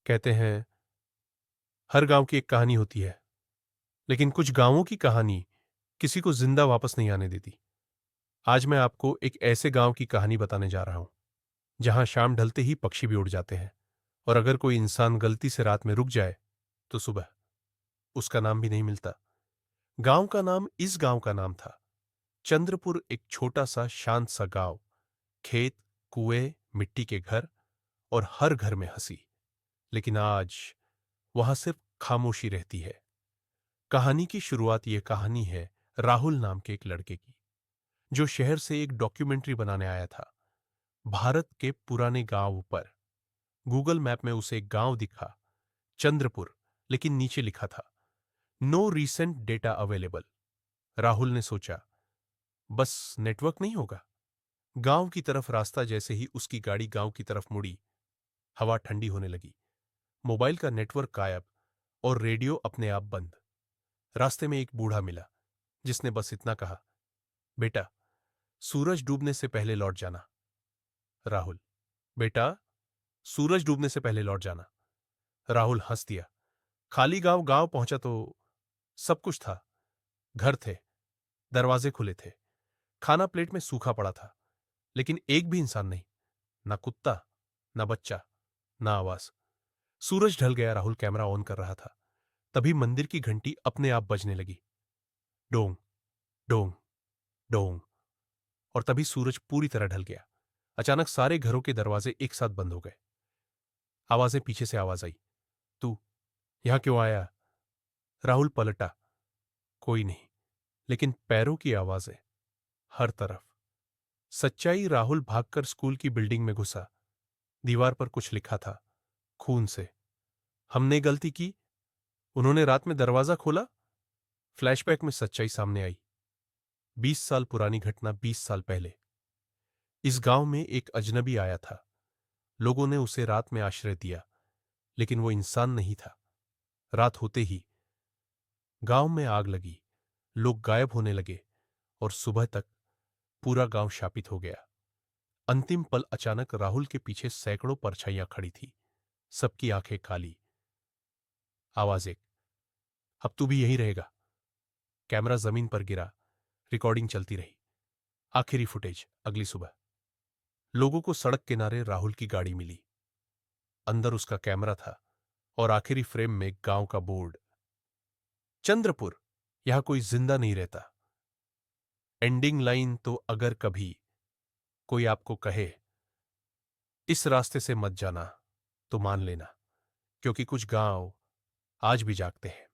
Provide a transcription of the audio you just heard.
कहते हैं हर गांव की एक कहानी होती है, लेकिन कुछ गांवों की कहानी किसी को जिंदा वापस नहीं आने देती। आज मैं आपको एक ऐसे गांव की कहानी बताने जा रहा हूं जहां शाम ढलते ही पक्षी भी उड़ जाते हैं, और अगर कोई इंसान गलती से रात में रुक जाए तो सुबह उसका नाम भी नहीं मिलता। इस गांव का नाम था चंद्रपुर। एक छोटा सा शांत सा गांव, खेत, कुएं, मिट्टी के घर और हर घर में हंसी। लेकिन आज वहां सिर्फ खामोशी रहती है। कहानी की शुरुआत यह कहानी है राहुल नाम के एक लड़के की, जो शहर से एक डॉक्यूमेंट्री बनाने आया था। भारत के पुराने गांव पर गूगल मैप में उसे एक गांव दिखा, चंद्रपुर, लेकिन नीचे लिखा था no recent data available. Rahul ने सोचा, बस नेटवर्क नहीं होगा। गांव की तरफ रास्ता जैसे ही उसकी गाड़ी गांव की तरफ मुड़ी, हवा ठंडी होने लगी। मोबाइल का नेटवर्क गायब और रेडियो अपने आप बंद। रास्ते में एक बूढ़ा मिला जिसने बस इतना कहा, बेटा, सूरज डूबने से पहले लौट जाना। राहुल, बेटा, सूरज डूबने से पहले लौट जाना। राहुल हंस दिया। खाली गांव गांव पहुंचा तो सब कुछ था। घर थे, दरवाजे खुले थे, खाना प्लेट में सूखा पड़ा था, लेकिन एक भी इंसान नहीं। ना कुत्ता, ना बच्चा, ना आवाज। सूरज ढल गया। राहुल कैमरा ऑन कर रहा था। तभी मंदिर की घंटी अपने आप बजने लगी, डोंग डोंग डोंग। और तभी सूरज पूरी तरह ढल गया। अचानक सारे घरों के दरवाजे एक साथ बंद हो गए। आवाजें पीछे से आवाज आई, तू यहां क्यों आया? राहुल पलटा, कोई नहीं, लेकिन पैरों की आवाजें हर तरफ। सच्चाई, राहुल भागकर स्कूल की बिल्डिंग में घुसा। दीवार पर कुछ लिखा था, खून से। हमने गलती की, उन्होंने रात में दरवाजा खोला। फ्लैशबैक में सच्चाई सामने आई। 20 साल पुरानी घटना, 20 साल पहले इस गांव में एक अजनबी आया था। लोगों ने उसे रात में आश्रय दिया, लेकिन वो इंसान नहीं था। रात होते ही गांव में आग लगी, लोग गायब होने लगे, और सुबह तक पूरा गांव शापित हो गया। अंतिम पल, अचानक राहुल के पीछे सैकड़ों परछाइयां खड़ी थी, सबकी आंखें काली। आवाज एक, अब तू भी यहीं रहेगा। कैमरा जमीन पर गिरा। रिकॉर्डिंग चलती रही। आखिरी फुटेज, अगली सुबह। लोगों को सड़क किनारे राहुल की गाड़ी मिली। अंदर उसका कैमरा था, और आखिरी फ्रेम में गांव का बोर्ड, चंद्रपुर, यहां कोई जिंदा नहीं रहता। एंडिंग लाइन तो, अगर कभी कोई आपको कहे इस रास्ते से मत जाना, तो मान लेना, क्योंकि कुछ गांव आज भी जागते हैं।